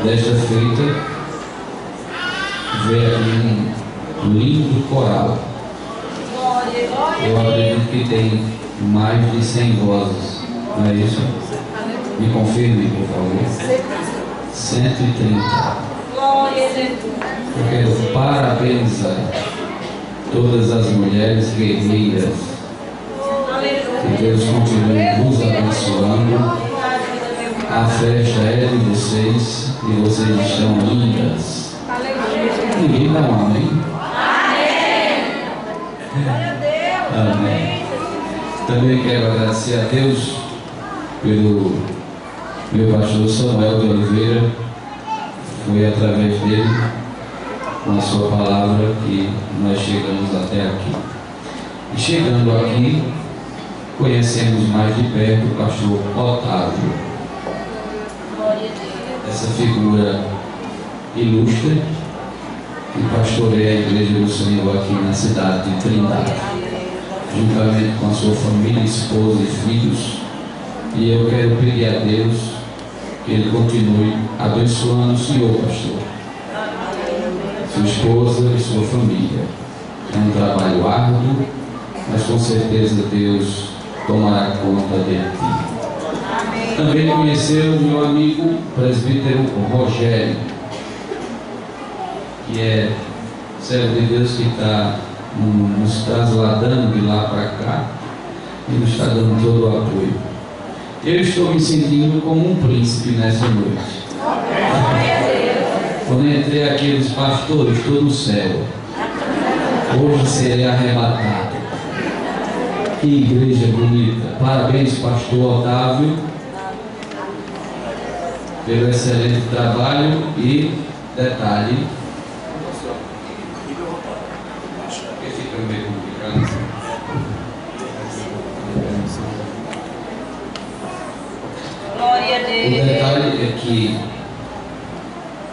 desta feita, vê aqui um lindo coral. Eu acredito que tem mais de 100 vozes, não é isso? Me confirme, por favor. 130. Eu quero parabenizar todas as mulheres guerreiras. Que Deus continue nos abençoando. A festa é de vocês e vocês estão lindas. Ninguém dá um amém? Amém. Também quero agradecer a Deus pelo meu pastor Samuel de Oliveira. Foi através dele, com a sua palavra, que nós chegamos até aqui. E chegando aqui, conhecemos mais de perto o pastor Otávio. Essa figura ilustre que pastoreia a Igreja do Senhor aqui na cidade de Trindade, juntamente com a sua família, esposa e filhos. E eu quero pedir a Deus que Ele continue abençoando o senhor, pastor, sua esposa e sua família. É um trabalho árduo, mas com certeza Deus tomará conta de ti. Também conheceu o meu amigo presbítero Rogério, que é servo de Deus que está nos trasladando de lá para cá e nos está dando todo o apoio. Eu estou me sentindo como um príncipe nessa noite. Quando entrei aqui, os pastores, estou no céu. Hoje serei arrebatado. Que igreja bonita. Parabéns, pastor Otávio, pelo excelente trabalho. E detalhe, que fica meio complicado. O detalhe é que,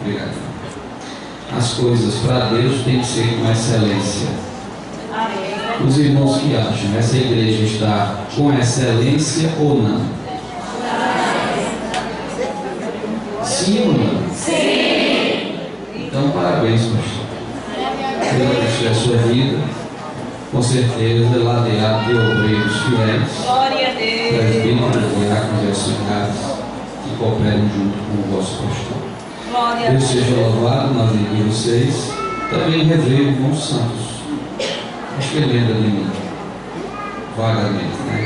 obrigado, as coisas para Deus têm que ser com excelência. Os irmãos que acham, essa igreja está com excelência ou não? Sim ou não? Sim! Então, parabéns, pastor. Deus abençoe a sua vida, com certeza, ladeado de obreiros fiéis, presbíteros, diáconos e auxiliares, que cooperam junto com o vosso pastor. Deus seja louvado na vida de vocês. Também revejo irmãos santos. Acho que ele lembra de mim, vagamente, né?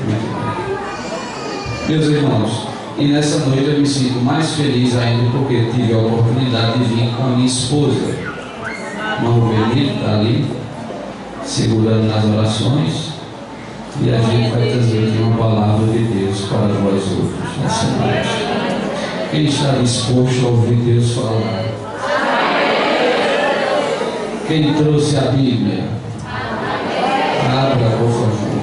Muito bem. Meus irmãos, e nessa noite eu me sinto mais feliz ainda porque tive a oportunidade de vir com a minha esposa. Uma Rubenita está ali, segurando nas orações. E a gente vai trazer aqui uma palavra de Deus para vós outros nessa noite. Quem está disposto a ouvir Deus falar? Quem trouxe a Bíblia? Abra, por favor.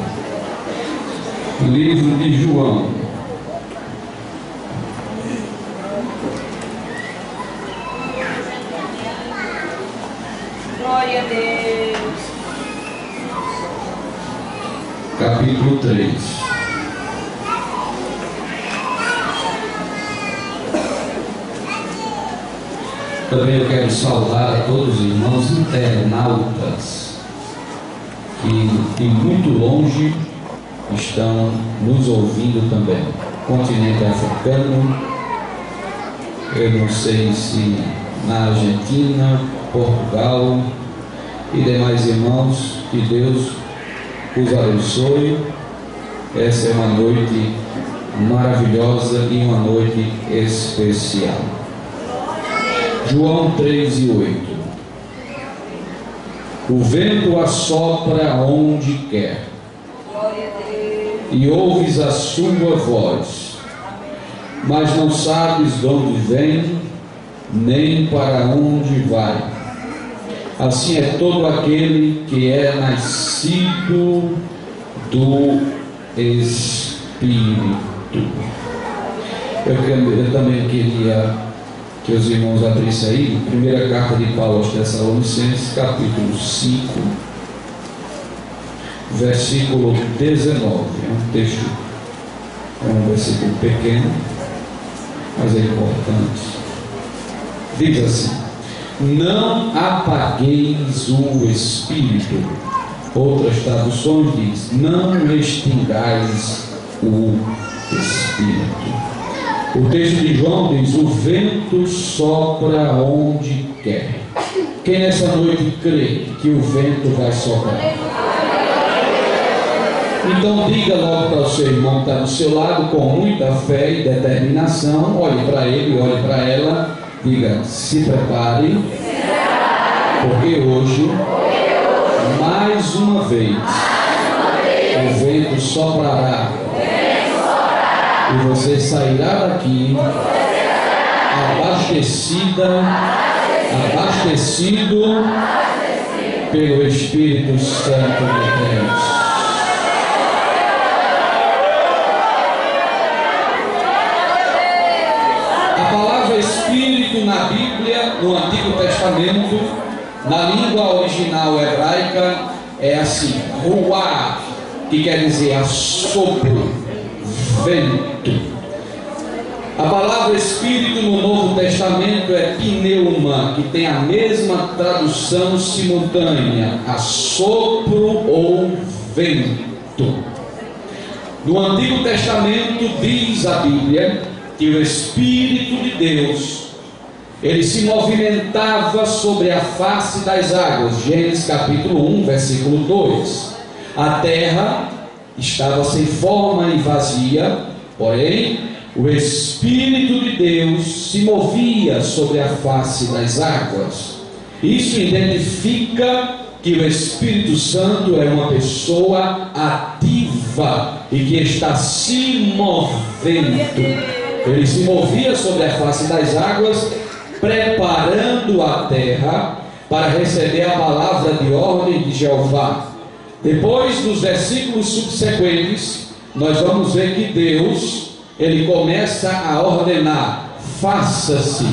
O livro de João. Glória a Deus. Capítulo 3. Também eu quero saudar a todos os irmãos internautas que de muito longe estão nos ouvindo também. Continente africano, eu não sei se na Argentina, Portugal e demais irmãos, que Deus os abençoe. Essa é uma noite maravilhosa e uma noite especial. João 3:8. O vento assopra onde quer, e ouves a sua voz, mas não sabes de onde vem, nem para onde vai. Assim é todo aquele que é nascido do Espírito. Eu também queria que os irmãos abrissem aí, primeira carta de Paulo aos Tessalonicenses, capítulo 5, versículo 19. É um texto, é um versículo pequeno, mas é importante. Diz assim: não apagueis o Espírito. Outras traduções diz: não extingais o Espírito. O texto de João diz: o vento sopra onde quer. Quem nessa noite crê que o vento vai soprar? Então diga logo para o seu irmão que está do seu lado, com muita fé e determinação, olhe para ele, olhe para ela, diga: se prepare, porque hoje, mais uma vez, o vento soprará e você sairá daqui abastecido pelo Espírito Santo de Deus. A palavra Espírito na Bíblia, no Antigo Testamento, na língua original hebraica, é assim: ruá, que quer dizer assopro, vento. A palavra Espírito no Novo Testamento é pneuma, que tem a mesma tradução simultânea, assopro ou vento. No Antigo Testamento diz a Bíblia que o Espírito de Deus, ele se movimentava sobre a face das águas. Gênesis capítulo 1, versículo 2. A terra estava sem forma e vazia, porém o Espírito de Deus se movia sobre a face das águas. Isso identifica que o Espírito Santo é uma pessoa ativa e que está se movendo. Ele se movia sobre a face das águas, preparando a terra para receber a palavra de ordem de Jeová. Depois dos versículos subsequentes, nós vamos ver que Deus, ele começa a ordenar: faça-se,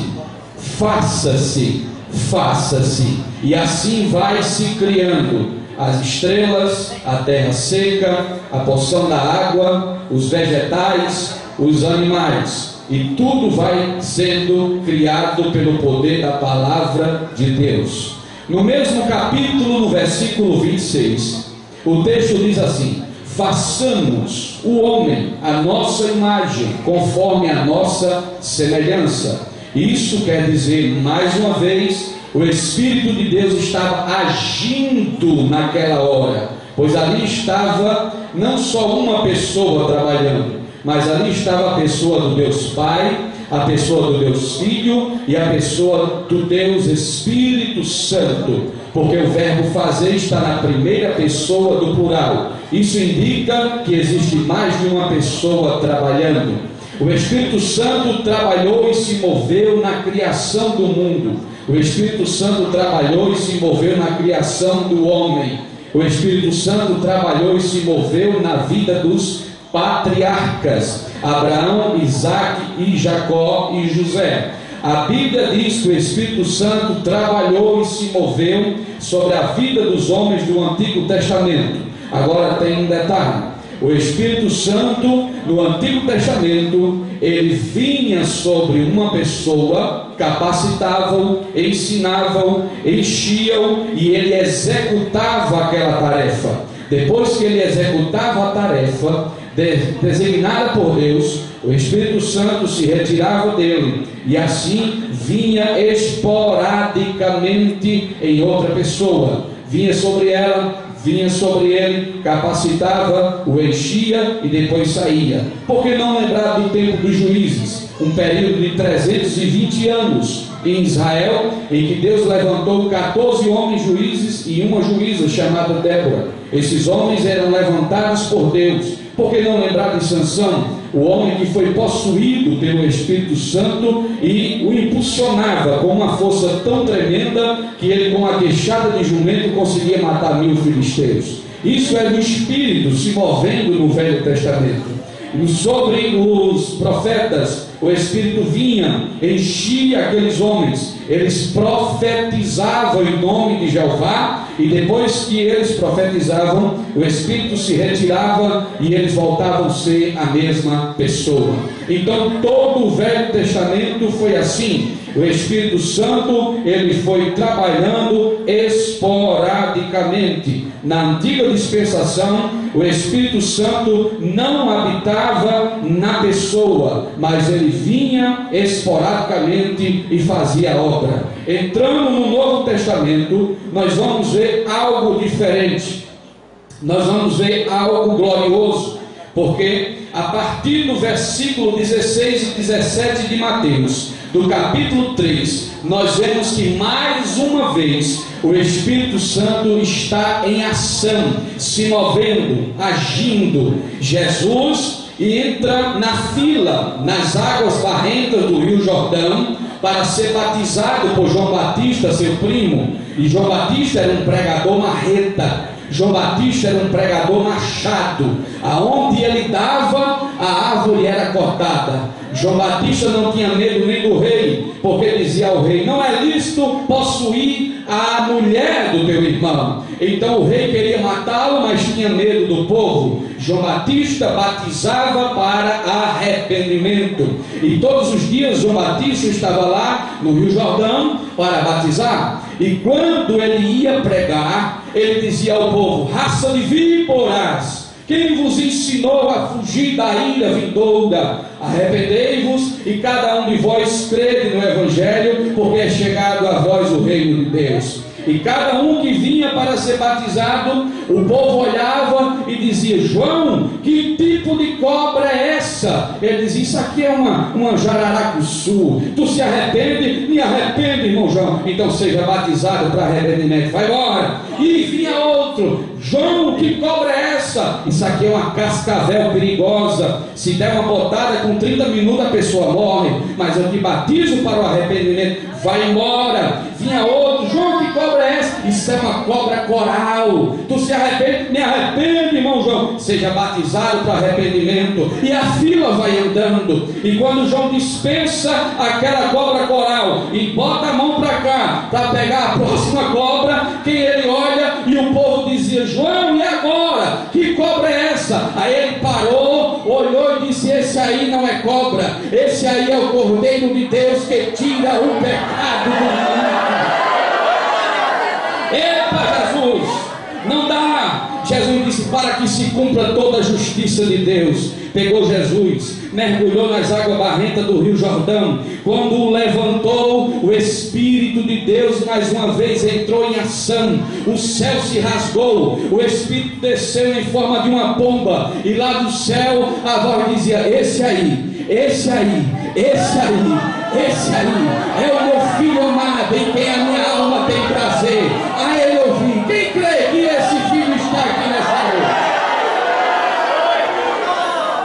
faça-se, faça-se. E assim vai se criando as estrelas, a terra seca, a porção da água, os vegetais, os animais. E tudo vai sendo criado pelo poder da palavra de Deus. No mesmo capítulo, no versículo 26, o texto diz assim: façamos o homem à nossa imagem, conforme a nossa semelhança. Isso quer dizer, mais uma vez, o Espírito de Deus estava agindo naquela hora, pois ali estava não só uma pessoa trabalhando, mas ali estava a pessoa do Deus Pai, a pessoa do Deus Filho e a pessoa do Deus Espírito Santo, porque o verbo fazer está na primeira pessoa do plural. Isso indica que existe mais de uma pessoa trabalhando. O Espírito Santo trabalhou e se moveu na criação do mundo. O Espírito Santo trabalhou e se moveu na criação do homem. O Espírito Santo trabalhou e se moveu na vida dos patriarcas: Abraão, Isaac e Jacó e José. A Bíblia diz que o Espírito Santo trabalhou e se moveu sobre a vida dos homens do Antigo Testamento. Agora tem um detalhe: o Espírito Santo no Antigo Testamento, ele vinha sobre uma pessoa, capacitavam, ensinavam, enchiam e ele executava aquela tarefa. Depois que ele executava a tarefa designada por Deus, o Espírito Santo se retirava dele e assim vinha esporadicamente em outra pessoa. Vinha sobre ela, vinha sobre ele, capacitava, o enchia e depois saía. Por que não lembrar do tempo dos juízes? Um período de 320 anos em Israel, em que Deus levantou 14 homens juízes e uma juíza chamada Débora. Esses homens eram levantados por Deus. Por que não lembrar de Sansão, o homem que foi possuído pelo Espírito Santo e o impulsionava com uma força tão tremenda que ele, com a queixada de jumento, conseguia matar 1000 filisteus. Isso é do Espírito se movendo no Velho Testamento. Sobre os profetas, o Espírito vinha, enchia aqueles homens, eles profetizavam em nome de Jeová, e depois que eles profetizavam, o Espírito se retirava e eles voltavam a ser a mesma pessoa. Então todo o Velho Testamento foi assim. O Espírito Santo, ele foi trabalhando esporadicamente. Na antiga dispensação, o Espírito Santo não habitava na pessoa, mas ele vinha esporadicamente e fazia a obra. Entrando no Novo Testamento, nós vamos ver algo diferente. Nós vamos ver algo glorioso, porque a partir do versículo 16 e 17 de Mateus, do capítulo 3, nós vemos que mais uma vez o Espírito Santo está em ação, se movendo, agindo. Jesus entra na fila, nas águas barrentas do Rio Jordão, para ser batizado por João Batista, seu primo. E João Batista era um pregador marreta. João Batista era um pregador machado. Aonde ele dava, a árvore era cortada. João Batista não tinha medo nem do rei, porque dizia ao rei: não é lícito possuir a mulher do teu irmão. Então o rei queria matá-lo, mas tinha medo do povo. João Batista batizava para arrependimento, e todos os dias João Batista estava lá no Rio Jordão para batizar. E quando ele ia pregar, ele dizia ao povo: raça de víboras, quem vos ensinou a fugir da ira vindoura? Arrependei-vos e cada um de vós crede no Evangelho, porque é chegado a vós o reino de Deus. E cada um que vinha para ser batizado, o povo olhava e dizia: João, que tipo de cobra é essa? Ele dizia: isso aqui é uma jararacuçu. Tu se arrepende? Me arrepende, irmão João. Então seja batizado para arrependimento. Vai embora. E vinha outro: João, que cobra é essa? Isso aqui é uma cascavel perigosa. Se der uma botada, com 30 minutos a pessoa morre. Mas eu te batizo para o arrependimento. Vai embora. Vinha outro: João, que cobra é essa? Isso é uma cobra coral. Tu se arrepende? Me arrepende, irmão João. Seja batizado para arrependimento. E a fila vai andando. E quando João dispensa aquela cobra coral e bota a mão para cá para pegar a próxima cobra, quem ele olha, e o povo dizia: João, e agora? Que cobra é essa? Aí ele parou, olhou e disse: esse aí não é cobra, esse aí é o Cordeiro de Deus que tira o pecado do mundo. Epa, Jesus, não dá. Jesus disse: para que se cumpra toda a justiça de Deus. Pegou Jesus, mergulhou nas águas barrentas do Rio Jordão. Quando o levantou, o Espírito de Deus mais uma vez entrou em ação. O céu se rasgou, o Espírito desceu em forma de uma pomba, e lá do céu a voz dizia: esse aí, esse aí, esse aí, esse aí é o meu filho amado, em quem a minha alma tem prazer. A ele ouvi. Quem crê que esse filho está aqui nessa noite?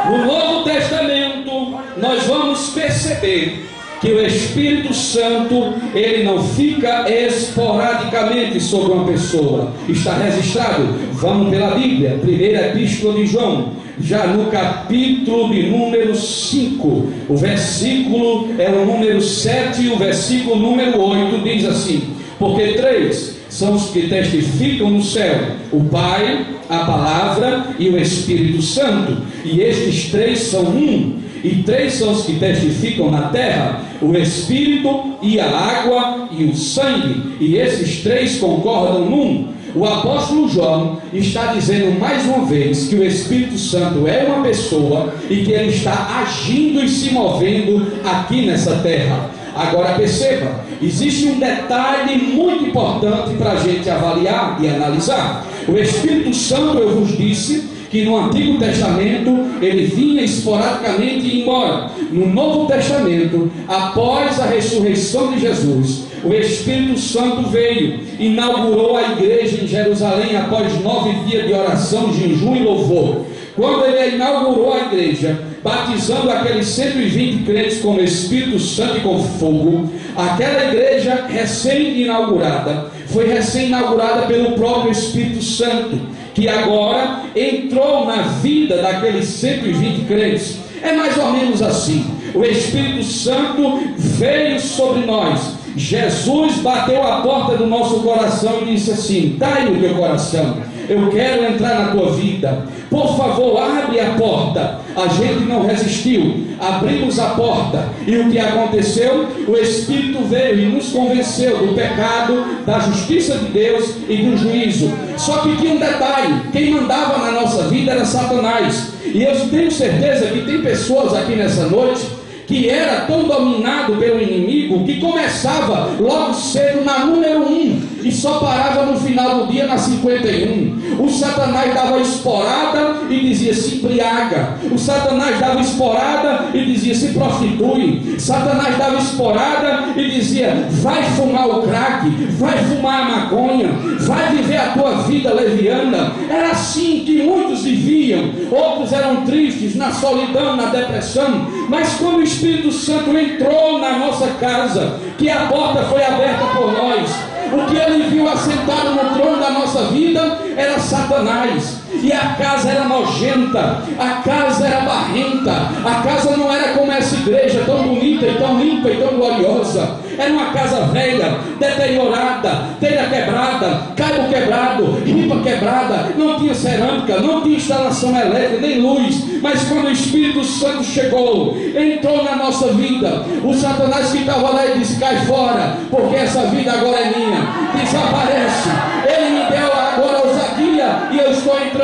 No Novo Testamento nós vamos perceber que o Espírito Santo, ele não fica esporadicamente sobre uma pessoa. Está registrado, vamos pela Bíblia, primeira epístola de João, já no capítulo de número 5, o versículo é o número 7 e o versículo número 8 diz assim: porque 3 são os que testificam no céu, o Pai, a Palavra e o Espírito Santo, e estes 3 são um. E 3 são os que testificam na terra, o Espírito e a água e o sangue, e esses 3 concordam num. O apóstolo João está dizendo mais uma vez que o Espírito Santo é uma pessoa e que ele está agindo e se movendo aqui nessa terra. Agora perceba, existe um detalhe muito importante para a gente avaliar e analisar. O Espírito Santo, eu vos disse que no Antigo Testamento ele vinha esporadicamente e ia embora. No Novo Testamento, após a ressurreição de Jesus, o Espírito Santo veio, inaugurou a igreja em Jerusalém após 9 dias de oração, jejum e louvor. Quando ele inaugurou a igreja, batizando aqueles 120 crentes com o Espírito Santo e com fogo, aquela igreja recém-inaugurada foi recém-inaugurada pelo próprio Espírito Santo, que agora entrou na vida daqueles 120 crentes. É mais ou menos assim. O Espírito Santo veio sobre nós. Jesus bateu a porta do nosso coração e disse assim: está aí no teu coração, eu quero entrar na tua vida, por favor, abre a porta. A gente não resistiu, abrimos a porta, e o que aconteceu? O Espírito veio e nos convenceu do pecado, da justiça de Deus e do juízo. Só que tinha um detalhe: quem mandava na nossa vida era Satanás. E eu tenho certeza que tem pessoas aqui nessa noite que era tão dominado pelo inimigo que começava logo cedo na número 1 e só parava no final do dia na 51. O Satanás dava esporada e dizia: se embriaga. O Satanás dava esporada e dizia: se prostitui. Satanás dava esporada e dizia: vai fumar o crack, vai fumar a maconha, vai viver a tua vida leviana. Era assim que muitos viviam. Outros eram tristes, na solidão, na depressão. Mas quando o Espírito Santo entrou na nossa casa, que a porta foi aberta por nós, o que ele viu assentado no trono da nossa vida era Satanás. E a casa era nojenta, a casa era barrenta, a casa não era como essa igreja, tão bonita e tão limpa e tão gloriosa. Era uma casa velha, deteriorada, telha quebrada, cabo quebrado, ripa quebrada, não tinha cerâmica, não tinha instalação elétrica, nem luz. Mas quando o Espírito Santo chegou, entrou na nossa vida, o Satanás que estava lá e disse: cai fora, porque essa vida agora é minha, desaparece. Ele me deu agora ousadia e eu estou entrando.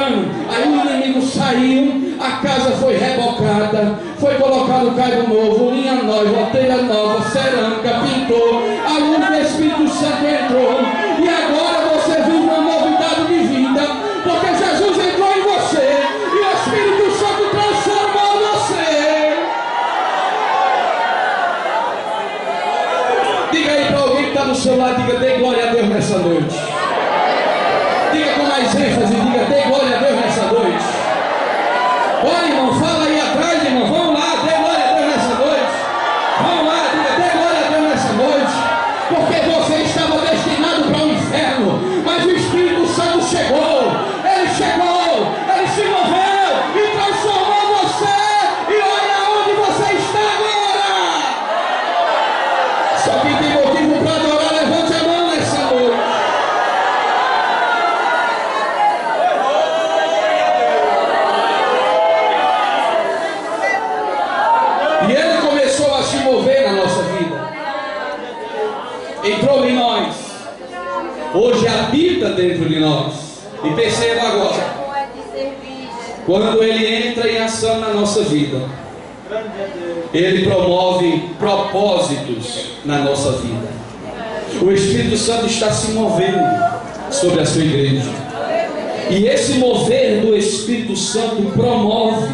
Aí o inimigo saiu, a casa foi rebocada, foi colocado cabo novo, linha nova, telha nova, cerâmica, pintor, a luz do Espírito Santo entrou, e agora você vive uma novidade de vida, porque Jesus entrou em você e o Espírito Santo transformou você. Diga aí para alguém que está do seu lado, diga: dê glória a Deus nessa noite. Diga com mais ênfase, diga: dê glória a Deus nessa noite. Olha, irmão, fala aí atrás, irmão, vamos lá, dê glória a Deus nessa noite. Vamos lá, diga: dê glória a Deus nessa noite. Porque você estava destinado para o inferno, mas o Espírito Santo chegou, ele se moveu e transformou você. E olha onde você está agora. Só quem tem motivo para adorar, levante a mão nessa noite. E ele começou a se mover na nossa vida. Entrou em nós. Hoje habita dentro de nós. E perceba agora: quando ele entra em ação na nossa vida, ele promove propósitos na nossa vida. O Espírito Santo está se movendo sobre a sua igreja. E esse mover do Espírito Santo promove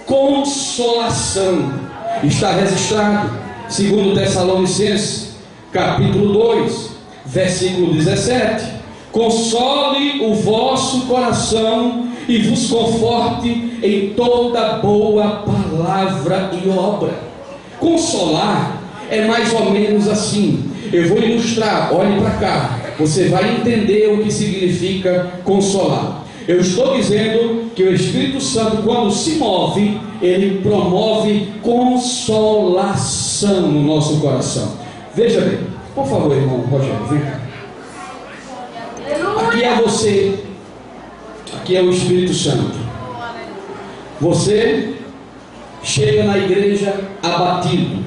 consolação. Está registrado, segundo Tessalonicenses, capítulo 2, versículo 17: console o vosso coração e vos conforte em toda boa palavra e obra. Consolar é mais ou menos assim. Eu vou ilustrar, olhe para cá, você vai entender o que significa consolar. Eu estou dizendo que o Espírito Santo, quando se move, ele promove consolação no nosso coração. Veja bem, por favor, irmão Rogério, vem cá. Aqui é você, aqui é o Espírito Santo. Você chega na igreja abatido,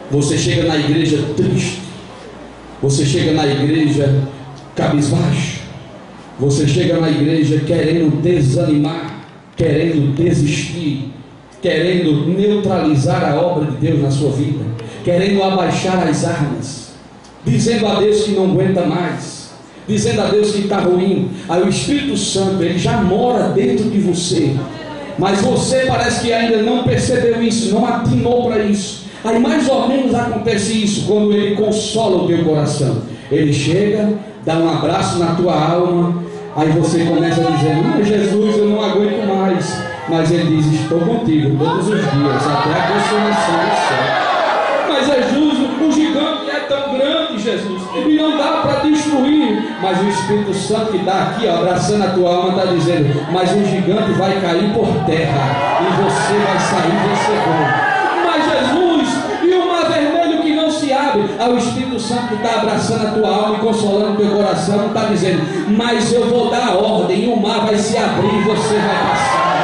você chega na igreja triste, você chega na igreja cabisbaixo, você chega na igreja querendo desanimar, querendo desistir, querendo neutralizar a obra de Deus na sua vida, querendo abaixar as armas, dizendo a Deus que não aguenta mais, dizendo a Deus que está ruim. Aí o Espírito Santo, ele já mora dentro de você, mas você parece que ainda não percebeu isso, não atinou para isso. Aí mais ou menos acontece isso quando ele consola o teu coração. Ele chega, dá um abraço na tua alma, aí você começa a dizer: não, Jesus, eu não aguento mais. Mas ele diz: estou contigo todos os dias, até a consumação do céu. Mas Jesus, o gigante é tão grande, Jesus, e não dá para destruir, mas o Espírito Santo que está aqui, ó, abraçando a tua alma, está dizendo: mas o gigante vai cair por terra, e você vai sair vencedor. Mas Jesus, e o mar vermelho que não se abre, o Espírito Santo que está abraçando a tua alma e consolando o teu coração, está dizendo: mas eu vou dar a ordem, e o mar vai se abrir, e você vai passar.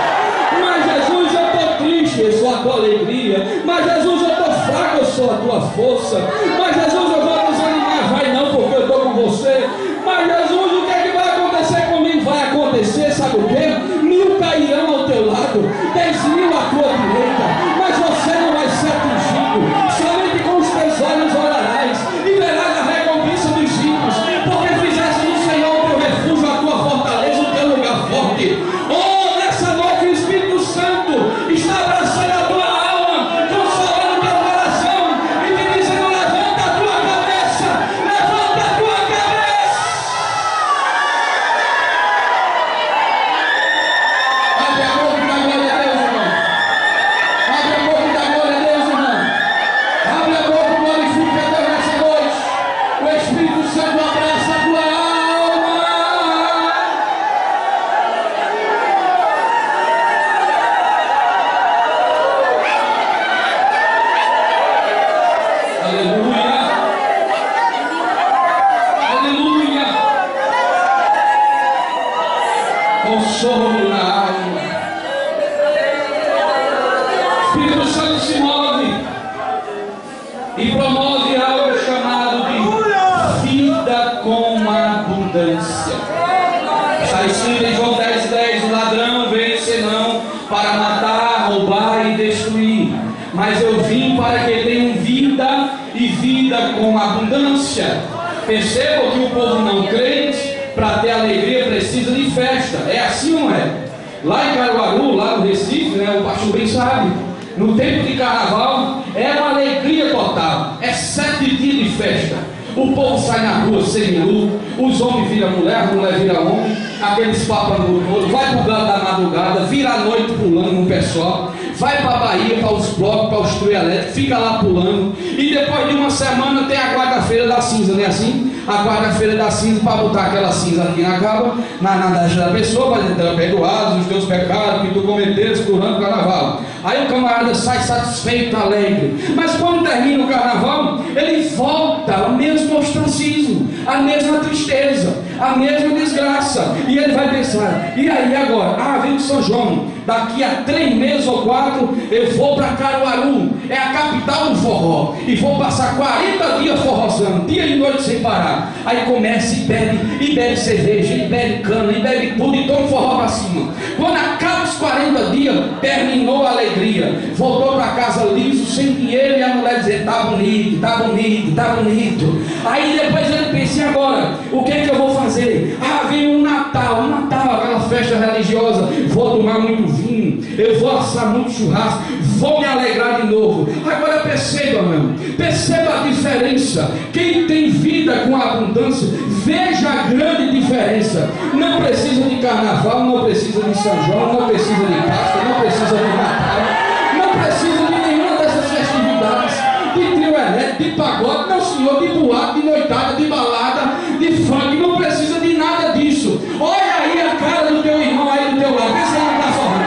Mas Jesus, eu estou triste, eu sou a tua alegria. Mas Jesus, eu estou fraco, eu sou a tua força. Mas Jesus, eu vou desanimar, vai não, porque eu estou com você. Mas Jesus, o que é que vai acontecer comigo? Vai acontecer, sabe o que? 1000 cairão ao teu lado, 10.000 à tua direita, mas você não vai ser atingido. Somente com os teus olhos orarás e verás a recompensa dos ímpios, porque fizeste no Senhor o teu refúgio, a tua fortaleza, o teu lugar forte. Oh, nessa noite o Espírito Santo está abraçando a tua alma, consolando o teu coração e te dizendo: levanta a tua cabeça, levanta a tua cabeça. Abre a boca da glória a Deus, irmão. Abre a boca da glória a Deus, irmão. Abre a boca e glorifica a Deus nessa noite. O Espírito Santo abraça a tua alma. Aleluia. Aleluia. Consolo na alma. O Espírito Santo se move e promove algo chamado de vida com abundância. Está escrito em João 10:10: o ladrão vem senão para matar, roubar e destruir, mas eu vim para que tenham vida e vida com abundância. Percebam que o povo não crente, para ter alegria, precisa de festa. É assim ou não é? Lá em Caruaru, lá no Recife, né, o pastor bem sabe, no tempo de carnaval é uma alegria total. É 7 dias de festa. O povo sai na rua seminu, os homens viram mulher, a mulher vira homem, aqueles papanduros todos, vai pro gado da madrugada, vira a noite pulando no pé só, vai para a Bahia, para os blocos, para os trio elétricos, fica lá pulando, e depois de uma semana tem a quarta-feira da cinza, não é assim? A quarta-feira da cinza, para botar aquela cinza aqui na capa, na da pessoa, para dizer: perdoados os teus pecados que tu cometeste durante o carnaval. Aí o camarada sai satisfeito, alegre. Mas quando termina o carnaval, ele volta ao mesmo ostracismo, a mesma tristeza, a mesma desgraça. E ele vai pensar: e aí agora? Ah, vem de São João. Daqui a 3 meses ou 4 eu vou para Caruaru, é a capital do forró, e vou passar 40 dias forrozando, dia e noite sem parar. Aí começa e bebe cerveja, e bebe cana, e bebe tudo, e toma forró para cima. Quando acaba os 40 dias, terminou a alegria, voltou para casa liso, sem dinheiro, e a mulher dizer: tá bonito, tá bonito, tá bonito. Aí depois ele pensa: e agora? O que é que eu vou fazer? Ah, vem um Natal, aquela festa religiosa, vou tomar muito vinho, eu vou assar muito churrasco, vou me alegrar de novo. Agora perceba, meu, perceba a diferença. Quem tem vida com abundância, veja a grande diferença. Não precisa de carnaval, não precisa de São João, não precisa de Páscoa, não precisa de Natal, não precisa de nenhuma dessas festividades, de trio elétrico, de pagode, não senhor, de boate, de noitada, de balada, de funk, não precisa de nada disso. Olha aí a cara do teu irmão aí do teu lado, vê se ele não está sorrindo.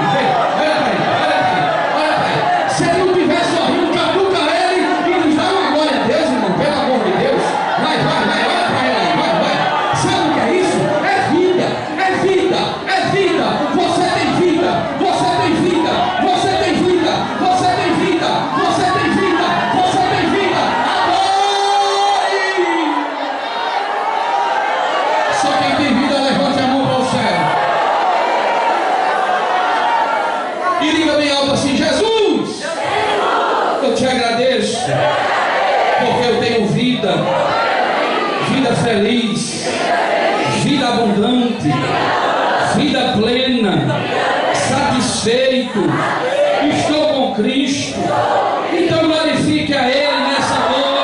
Olha para ele, olha para ele, olha para ele. Se ele não estiver sorrindo, caduca ele e diz: dá uma glória a Deus, irmão, pelo amor de Deus. Vai, olha para ele aí, vai. Sabe o que é isso? É vida, é vida, é vida. Você tem vida, você tem vida, você tem vida, você tem vida, você tem vida, você tem vida. Adore! Só quem tem vida, levante a mão para o céu e diga bem alto assim: Jesus, eu te agradeço, porque eu tenho vida, vida feliz, vida abundante, vida plena, satisfeito, estou com Cristo. Então glorifique a Ele nessa noite.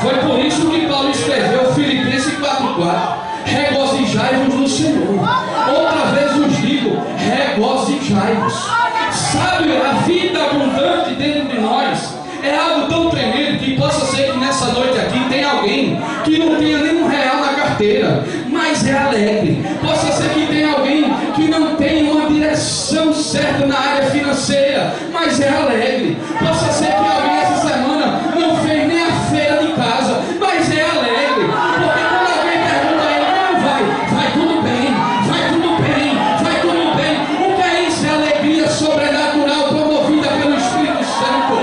Foi por isso que Paulo escreveu Filipenses 4:4: regozijai-vos no Senhor. Outra vez vos digo: regozijai-vos. Sabe, a vida abundante dentro de nós é algo tão tremendo que possa ser que nessa noite aqui tem alguém que não tenha nenhum real na carteira, mas é alegre. Possa ser que tenha alguém que não tenha uma direção certa na área financeira, mas é alegre. Possa ser que alguém essa semana não fez nem a feira de casa, mas é alegre. Porque quando alguém pergunta a ele, como vai tudo bem, vai tudo bem, vai tudo bem. O que é isso? É alegria sobrenatural promovida pelo Espírito Santo.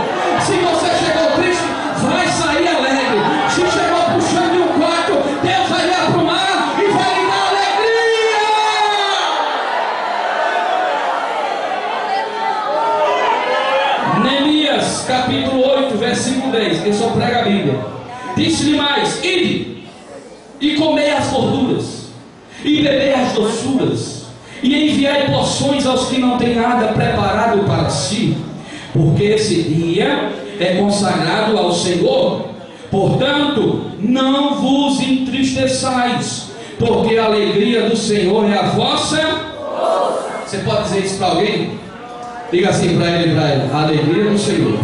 Se você chegou triste, vai sair alegre. Se chegou puxando de um quarto, Deus vai lhe aprumar e vai lhe dar alegria. Neemias capítulo 8, versículo 10. Eu só prego a Bíblia. Disse-lhe mais: ide e comei as gorduras, e bebei as doçuras, e enviai porções aos que não têm nada preparado para si, porque esse dia é consagrado ao Senhor. Portanto, não vos entristeçais, porque a alegria do Senhor é a vossa força. Você pode dizer isso para alguém? Diga assim para ele e para ela: a alegria do Senhor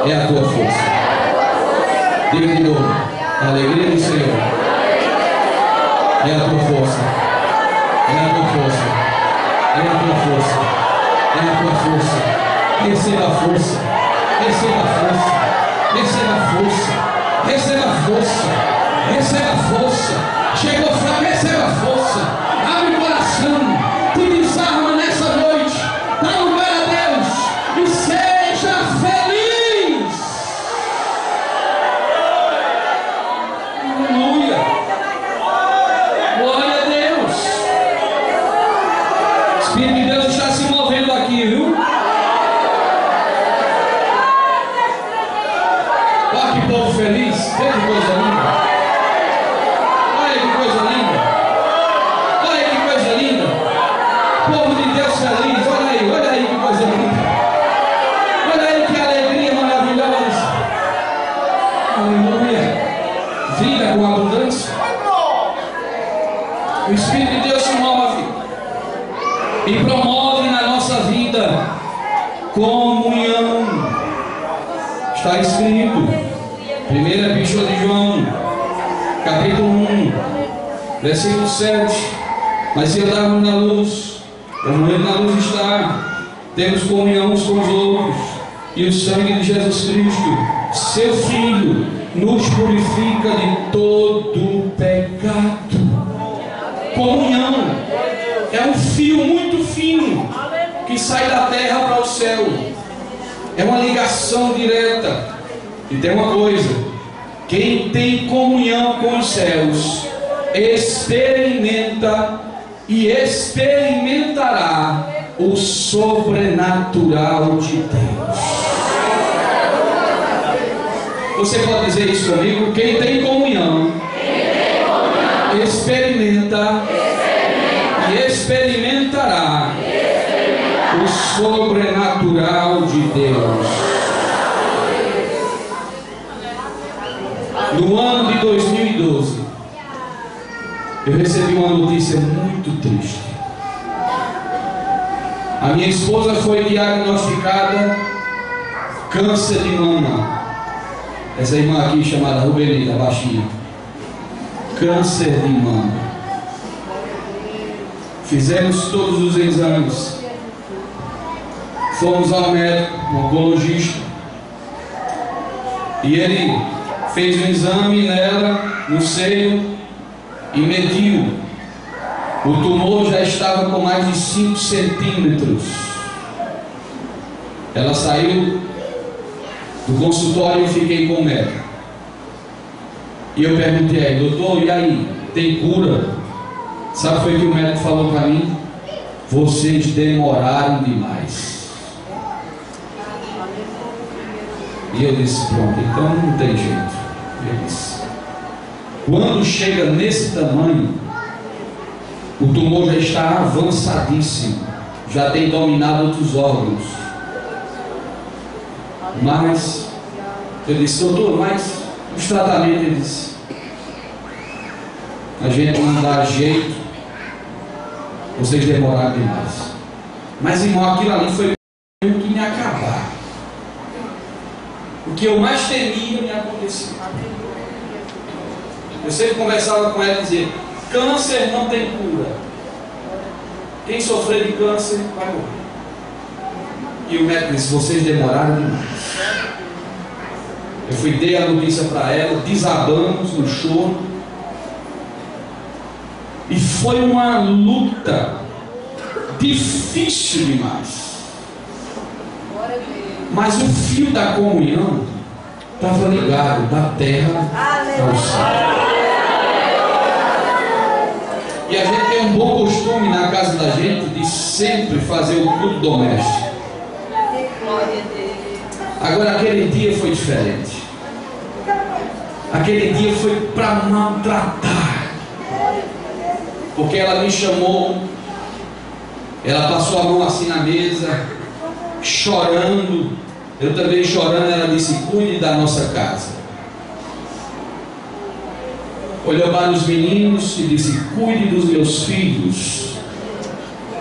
é a tua força. Diga de novo: a alegria do Senhor é a tua força. É a tua força. É a tua força. É a tua força. Receba a força. Receba a força. Receba a força. Receba a força. Receba a força. Chegou fraco, receba a força. Abre o coração. Te desarma nessa noite. Dá lugar a Deus e seja feliz. Aleluia. Glória a Deus. O Espírito de Deus está se movendo aqui, viu? Olha que povo feliz. Veja que coisa linda. Olha que coisa linda. Olha que coisa linda. Povo de Deus feliz. Olha aí que coisa linda. Olha aí que alegria maravilhosa. Aleluia. Vida com abundância. O Espírito de Deus se move e promove na nossa vida comunhão. Está escrito, 1 Epístola de João, capítulo 1, versículo 7. Mas se andarmos na luz, como Ele na luz está, temos comunhão uns com os outros, e o sangue de Jesus Cristo, seu Filho, nos purifica de todo pecado. Comunhão é um fio muito fino que sai da terra para o céu. É uma ligação direta. E tem uma coisa: quem tem comunhão com os céus experimenta e experimentará o sobrenatural de Deus. Você pode dizer isso comigo? Quem tem comunhão experimenta e experimentará o sobrenatural de Deus. No ano de 2012, eu recebi uma notícia muito triste. A minha esposa foi diagnosticada câncer de mama. Essa irmã aqui chamada Rubelita, baixinha. Câncer de mama. Fizemos todos os exames. Fomos ao médico, um oncologista, e ele fez um exame nela, no seio, e mediu. O tumor já estava com mais de 5 centímetros. Ela saiu do consultório e fiquei com o médico. E eu perguntei a ele: doutor, e aí? Tem cura? Sabe o que o médico falou para mim? Vocês demoraram demais. E eu disse: pronto, então não tem jeito. Eu disse: quando chega nesse tamanho, o tumor já está avançadíssimo, já tem dominado outros órgãos. Mas eu disse: doutor, mas os tratamentos, ele disse, a gente não dá jeito, vocês demoraram demais. Mas irmão, aquilo ali foi que me acabar. O que eu mais temia me aconteceu. Eu sempre conversava com ela e dizia: câncer não tem cura. Quem sofrer de câncer vai morrer. E o médico disse: vocês demoraram demais. Eu fui, dei a notícia para ela, desabamos no choro. E foi uma luta difícil demais. Mas o fio da comunhão estava ligado da terra ao céu. E a gente tem um bom costume na casa da gente de sempre fazer o culto doméstico. Agora aquele dia foi diferente. Aquele dia foi para maltratar. Porque ela me chamou, ela passou a mão assim na mesa, chorando. Eu também chorando. Ela disse: cuide da nossa casa. Olhou para os meninos e disse: cuide dos meus filhos.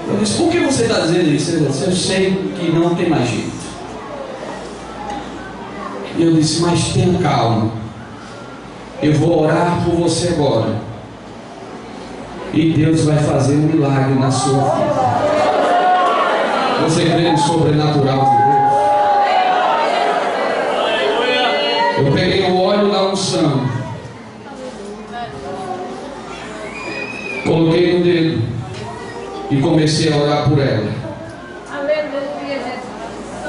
Eu disse: por que você está dizendo isso? Ele disse: eu sei que não tem mais jeito. E eu disse: mas tenha calma, eu vou orar por você agora, e Deus vai fazer um milagre na sua vida. Você crê no sobrenatural de Deus? Eu peguei o óleo da unção, coloquei no dedo e comecei a orar por ela.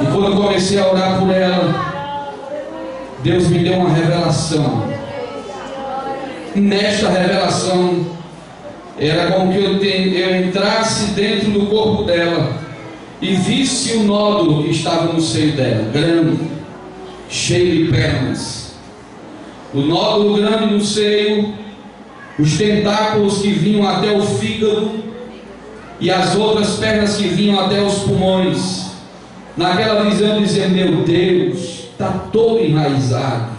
E quando comecei a orar por ela, Deus me deu uma revelação. Nesta revelação, era como que eu entrasse dentro do corpo dela e visse o nódulo que estava no seio dela, grande, cheio de pernas. O nódulo grande no seio, os tentáculos que vinham até o fígado e as outras pernas que vinham até os pulmões. Naquela visão eu dizia: meu Deus, está todo enraizado.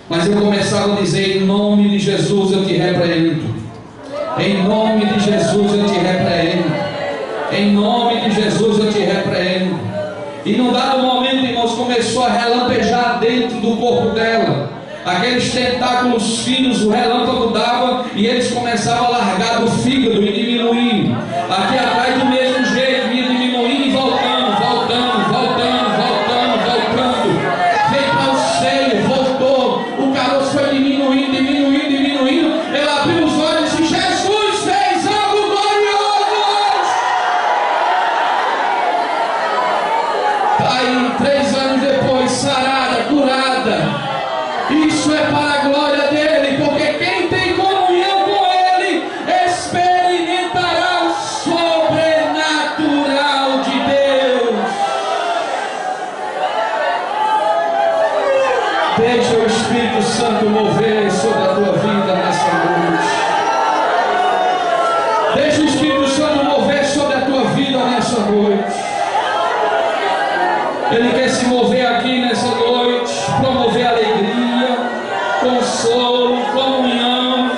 Mas eu começava a dizer: em nome de Jesus eu te repreendo. Em nome de Jesus eu te repreendo. Em nome de Jesus eu te repreendo. E num dado momento, irmãos, começou a relampejar dentro do corpo dela. Aqueles tentáculos finos, o relâmpago dava e eles começavam a largar do fígado e diminuir. Aqui atrás do mesmo jeito, ia diminuindo e voltando, voltando, voltando, voltando, voltando. Veio para o seio, voltou. O caroço foi diminuindo, diminuindo, diminuindo. Ela abriu os olhos e disse: Jesus fez algo glorioso. Está aí 3 anos depois, sarada, curada. Isso é para a glória dele, porque quem tem comunhão com ele experimentará o sobrenatural de Deus. Deixa o Espírito Santo mover sobre a tua vida nessa noite. Deixa o Espírito Santo mover sobre a tua vida nessa noite. Ele quer se mover aqui nessa noite, promover alegria, consolo, comunhão.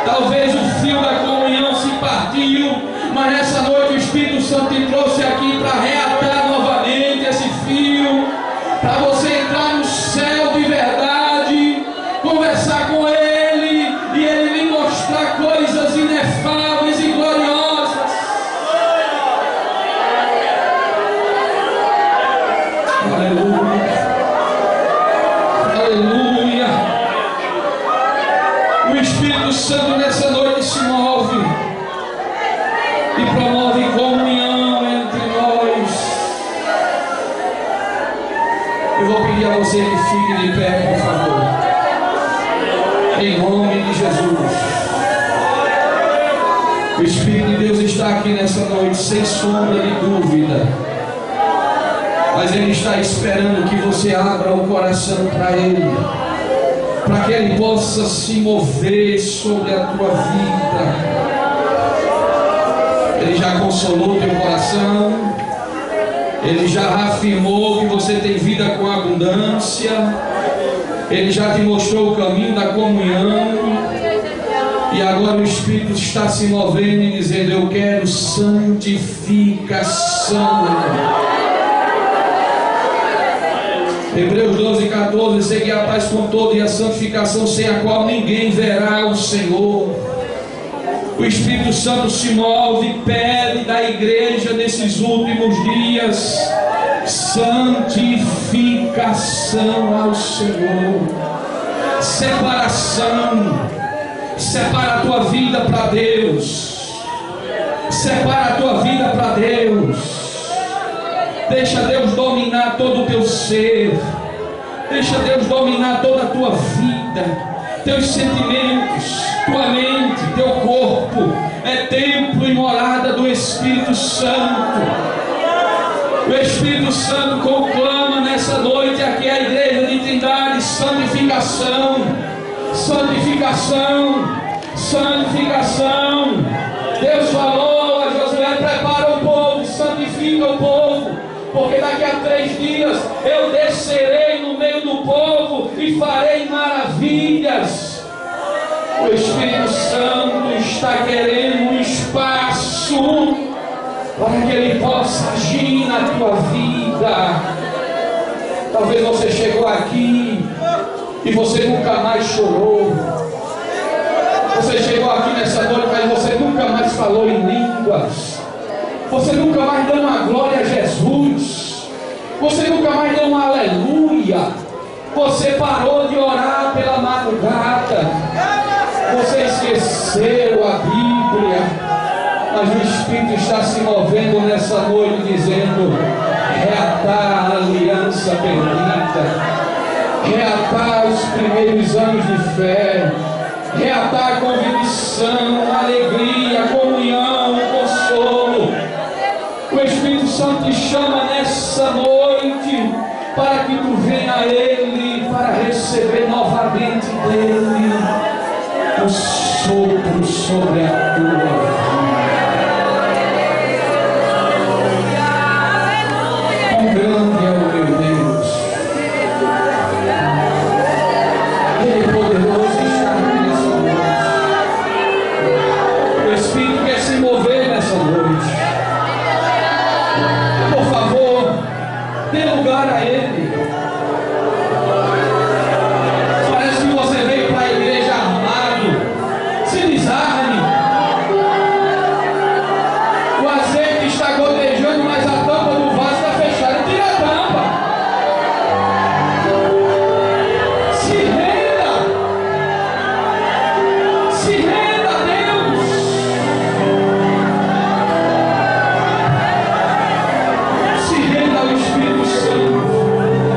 Talvez o fio da comunhão se partiu, mas nessa noite o Espírito Santo te trouxe aqui para reatar novamente esse fio, para você entrar no céu de verdade, conversar com Ele e Ele lhe mostrar coisas inefáveis e gloriosas. Aleluia, aleluia. O Espírito Santo nessa noite se move e promove comunhão entre nós. Eu vou pedir a você que fique de pé, por favor, em nome de Jesus. O Espírito de Deus está aqui nessa noite, sem sombra de dúvida. Mas Ele está esperando que você abra o coração para Ele, para que Ele possa se mover sobre a tua vida. Ele já consolou teu coração, Ele já afirmou que você tem vida com abundância, Ele já te mostrou o caminho da comunhão. E agora o Espírito está se movendo e dizendo: eu quero santificação. Hebreus 12:14, seguir a paz com todo e a santificação, sem a qual ninguém verá o Senhor. O Espírito Santo se move e pede da igreja nesses últimos dias santificação ao Senhor, separação. Separa a tua vida para Deus, separa a tua vida para Deus. Deixa Deus dominar todo o teu ser, deixa Deus dominar toda a tua vida, teus sentimentos, tua mente, teu corpo. É templo e morada do Espírito Santo. O Espírito Santo conclama nessa noite aqui a igreja de Trindade: santificação, santificação, santificação. Deus falou a Josué: prepara o povo, santifica o povo, porque daqui a 3 dias eu descerei no meio do povo e farei maravilhas. O Espírito Santo está querendo um espaço para que Ele possa agir na tua vida. Talvez você chegou aqui e você nunca mais chorou. Você chegou aqui nessa noite, mas você nunca mais falou em línguas. Você nunca mais deu uma glória a Jesus. Você nunca mais deu uma aleluia. Você parou de orar pela madrugada. Você esqueceu a Bíblia. Mas o Espírito está se movendo nessa noite, dizendo: reatar a aliança perdida, reatar os primeiros anos de fé, reatar a convicção, a alegria, a comunhão, o consolo. O Espírito Santo te chama nessa noite para que tu venha a Ele, para receber novamente dEle o sopro sobre a tua vida. Quão grande é o meu Deus! Ele é poderoso, está aqui nessa noite. O Espírito quer se mover nessa noite. Por favor, dê lugar a Ele. Parece que você veio para a igreja armado. Se desarme. O azeite está gotejando, mas a tampa do vaso está fechada. Tira a tampa. Se renda. Se renda a Deus. Se renda ao Espírito Santo.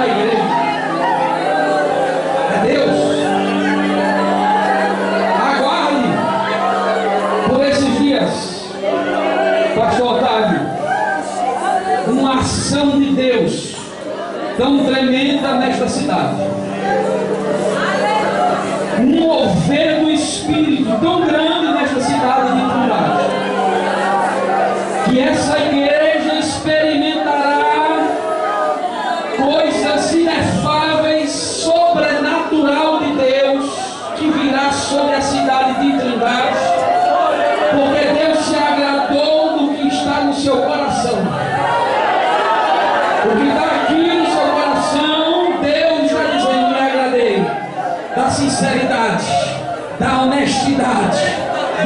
da igreja. É Deus. Aguarde por esses dias, pastor Otávio, uma ação de Deus tão tremenda nesta cidade. Um mover do Espírito tão grande nesta cidade de Trindade, que essa igreja experimentará coisas inefáveis, sobrenatural de Deus, que virá sobre a cidade de Trindade, porque Deus se agradou do que está no seu coração. O que está aqui no seu coração, Deus está dizendo: me agradei da sinceridade, da honestidade,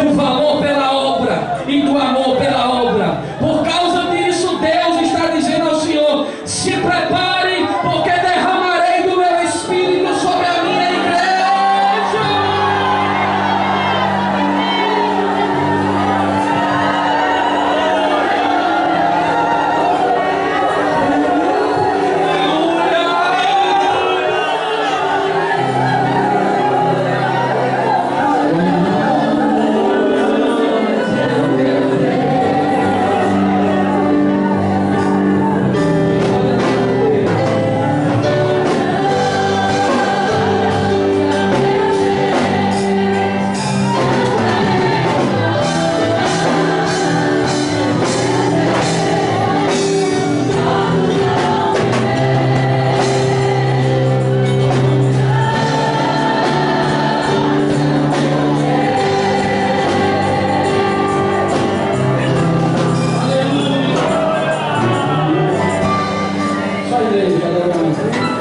do valor pela obra e do amor pela obra. Por causa disso, Deus está dizendo ao Senhor: se prepare, porque derramarei do meu Espírito sobre a minha igreja. Só a igreja,